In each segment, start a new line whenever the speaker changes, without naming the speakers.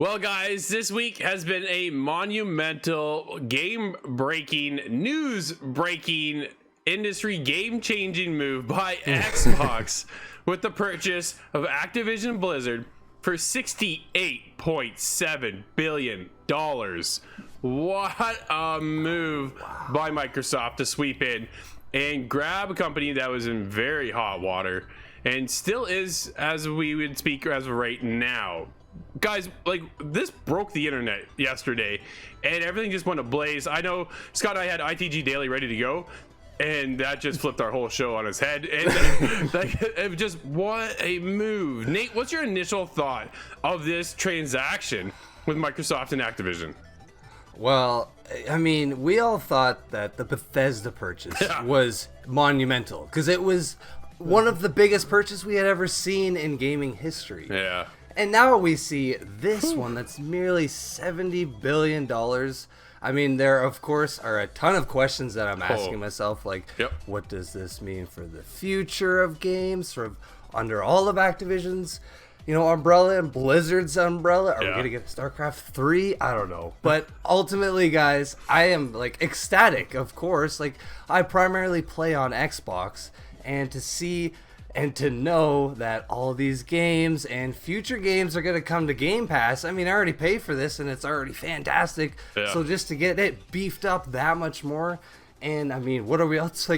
Well, guys, this week has been a monumental, game-breaking, news-breaking, industry game-changing move by Xbox with the purchase of Activision Blizzard for $68.7 billion. What a move by Microsoft to sweep in and grab a company that was in very hot water and still is, as we would speak as of right now. Guys, like, this broke the internet yesterday and everything just went ablaze. I know Scott and I had ITG Daily ready to go, and that just flipped our whole show on its head. And it just, what a move. Nate, what's your initial thought of this transaction with Microsoft and Activision?
Well, I mean, we all thought that the Bethesda purchase was monumental because it was one of the biggest purchases we had ever seen in gaming history.
Yeah.
And now we see this one that's merely $70 billion. I mean, there, of course, are a ton of questions that I'm asking myself, like, what does this mean for the future of games, sort of under all of Activision's, umbrella and Blizzard's umbrella? Are we going to get StarCraft 3? I don't know. But ultimately, guys, I am, ecstatic, of course. I primarily play on Xbox, and to see and to know that all these games and future games are going to come to Game Pass. I mean, I already paid for this and it's already fantastic. Yeah. So just to get it beefed up that much more. And I mean, what are we else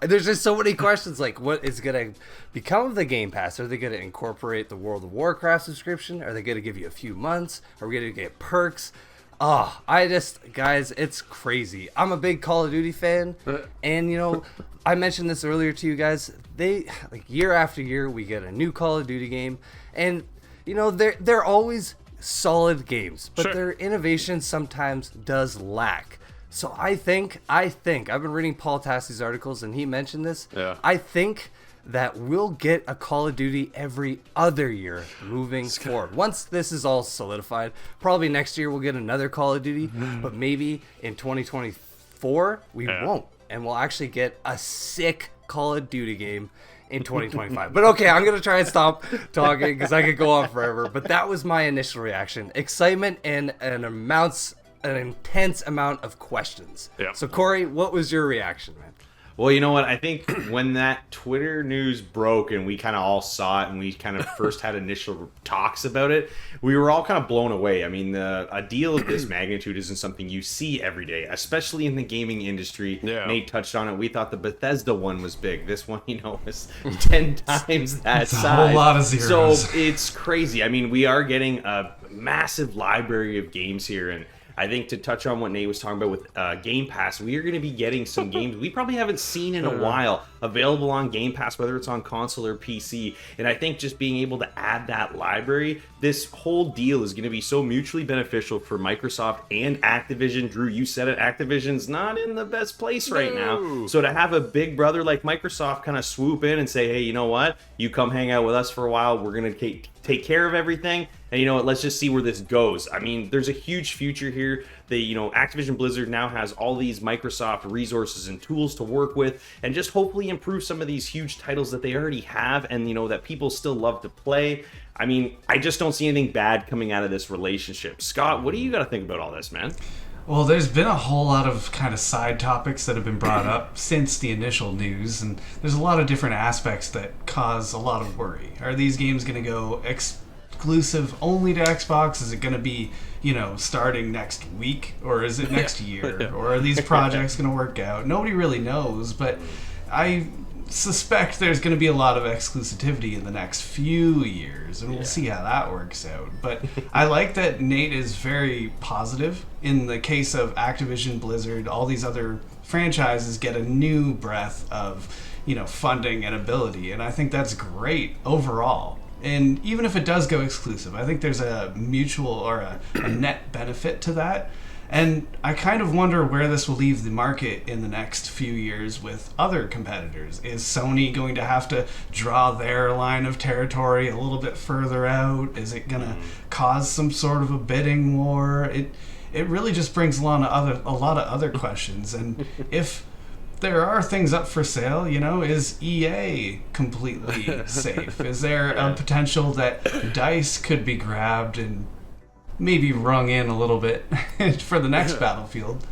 there's just so many questions, like what is going to become of the Game Pass? Are they going to incorporate the World of Warcraft subscription? Are they going to give you a few months? Are we going to get perks? Guys, it's crazy. I'm a big Call of Duty fan, and I mentioned this earlier to you guys. They year after year we get a new Call of Duty game, and they're always solid games, but their innovation sometimes does lack. So I think I've been reading Paul Tassi's articles, and he mentioned this. Yeah. I think that we'll get a Call of Duty every other year moving forward. Once this is all solidified, probably next year we'll get another Call of Duty, but maybe in 2024 we won't, and we'll actually get a sick Call of Duty game in 2025. But okay, I'm gonna try and stop talking because I could go on forever. But that was my initial reaction: excitement and an intense amount of questions. Yeah. So Corey, what was your reaction, man?
Well, you know what? I think when that Twitter news broke and we kind of all saw it and we kind of first had initial talks about it, we were all kind of blown away. I mean, a deal of this magnitude isn't something you see every day, especially in the gaming industry. Yeah. Nate touched on it. We thought the Bethesda one was big. This one, is 10 times that size.
A whole lot of zeros.
So it's crazy. I mean, we are getting a massive library of games here, and I think to touch on what Nate was talking about with Game Pass, we are going to be getting some games we probably haven't seen in a while available on Game Pass, whether it's on console or PC. And I think just being able to add that library, this whole deal is going to be so mutually beneficial for Microsoft and Activision. Drew, you said it, Activision's not in the best place right now. So to have a big brother like Microsoft kind of swoop in and say, hey, you know what? You come hang out with us for a while. We're going to take care of everything. And you know what, let's just see where this goes. I mean, there's a huge future here. Activision Blizzard now has all these Microsoft resources and tools to work with and just hopefully improve some of these huge titles that they already have and, that people still love to play. I mean, I just don't see anything bad coming out of this relationship. Scott, what do you got to think about all this, man?
Well, there's been a whole lot of kind of side topics that have been brought up since the initial news, and there's a lot of different aspects that cause a lot of worry. Are these games going to go exclusive only to Xbox? Is it going to be, starting next week, or is it next year? Or are these projects going to work out? Nobody really knows, but I suspect there's going to be a lot of exclusivity in the next few years, and we'll see how that works out. But I like that Nate is very positive. In the case of Activision, Blizzard, all these other franchises get a new breath of, funding and ability, and I think that's great overall. And even if it does go exclusive, I think there's a mutual or a net benefit to that. And I kind of wonder where this will leave the market in the next few years with other competitors. Is Sony going to have to draw their line of territory a little bit further out? Is it going to cause some sort of a bidding war? It really just brings a lot of other questions. And if there are things up for sale, is EA completely safe? Is there a potential that DICE could be grabbed and maybe rung in a little bit for the next Battlefield.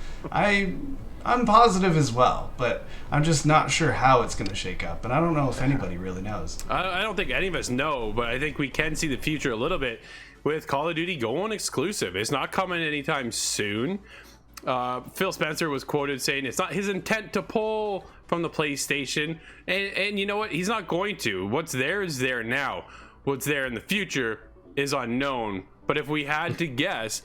I'm positive as well, but I'm just not sure how it's going to shake up, and I don't know if anybody really knows.
I don't think any of us know, but I think we can see the future a little bit with Call of Duty going exclusive. It's not coming anytime soon. Phil Spencer was quoted saying it's not his intent to pull from the PlayStation, and you know what? He's not going to. What's there is there now. What's there in the future is unknown. But if we had to guess,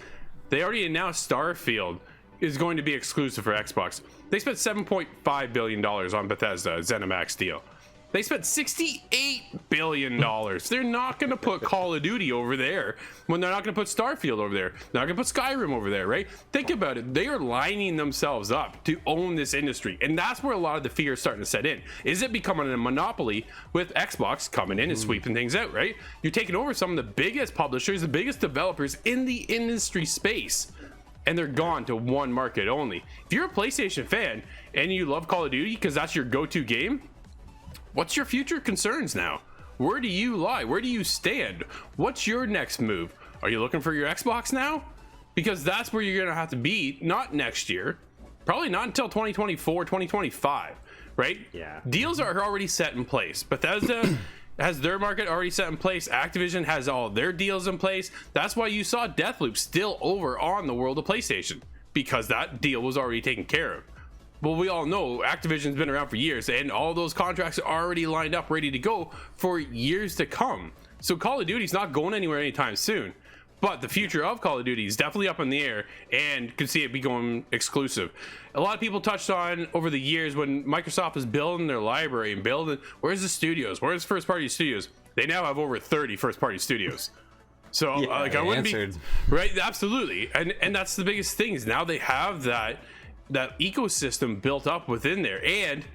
they already announced Starfield is going to be exclusive for Xbox. They spent $7.5 billion on Bethesda ZeniMax deal. They spent $68 billion. They're not going to put Call of Duty over there when they're not going to put Starfield over there. They're not going to put Skyrim over there, right? Think about it. They are lining themselves up to own this industry. And that's where a lot of the fear is starting to set in. Is it becoming a monopoly with Xbox coming in and sweeping things out, right? You're taking over some of the biggest publishers, the biggest developers in the industry space. And they're gone to one market only. If you're a PlayStation fan and you love Call of Duty because that's your go-to game, what's your future concerns now? Where do you lie? Where do you stand? What's your next move? Are you looking for your Xbox now? Because that's where you're going to have to be, not next year, probably not until 2024, 2025, right?
Yeah.
Deals are already set in place. Bethesda has their market already set in place. Activision has all their deals in place. That's why you saw Deathloop still over on the world of PlayStation, because that deal was already taken care of. Well, we all know Activision's been around for years, and all those contracts are already lined up, ready to go for years to come. So Call of Duty's not going anywhere anytime soon. But the future of Call of Duty is definitely up in the air, and could see it be going exclusive. A lot of people touched on over the years when Microsoft is building their library and building, where's the studios? Where's first-party studios? They now have over 30 first-party studios. So
Yeah,
like I wouldn't
answered.
be right. Absolutely, and that's the biggest thing is now they have that ecosystem built up within there, and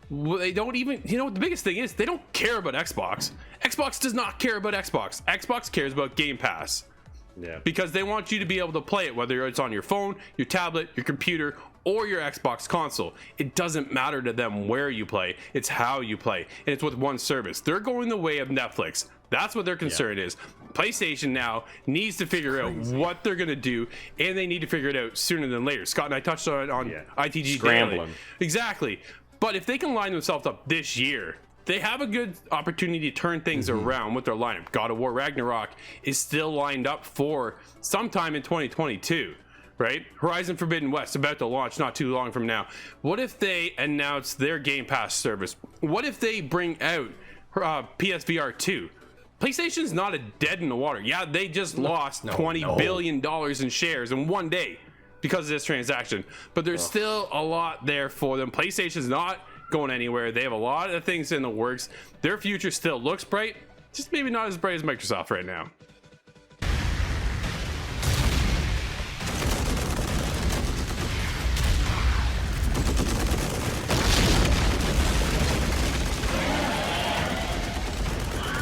they don't even, you know what the biggest thing is, they don't care about Xbox. Xbox does not care about Xbox. Xbox cares about Game Pass.
Yeah.
Because they want you to be able to play it, whether it's on your phone, your tablet, your computer, or your Xbox console. It doesn't matter to them where you play, it's how you play, and it's with one service. They're going the way of Netflix. That's what their concern is. PlayStation now needs to figure out what they're going to do, and they need to figure it out sooner than later. Scott and I touched on ITG
Scrambling.
Daily. Exactly. But if they can line themselves up this year, they have a good opportunity to turn things around with their lineup. God of War Ragnarok is still lined up for sometime in 2022, right? Horizon Forbidden West about to launch not too long from now. What if they announce their Game Pass service? What if they bring out PSVR 2? PlayStation's not a dead in the water. Yeah, they just lost $20 billion in shares in one day because of this transaction. But there's still a lot there for them. PlayStation's not going anywhere. They have a lot of things in the works. Their future still looks bright, just maybe not as bright as Microsoft right now.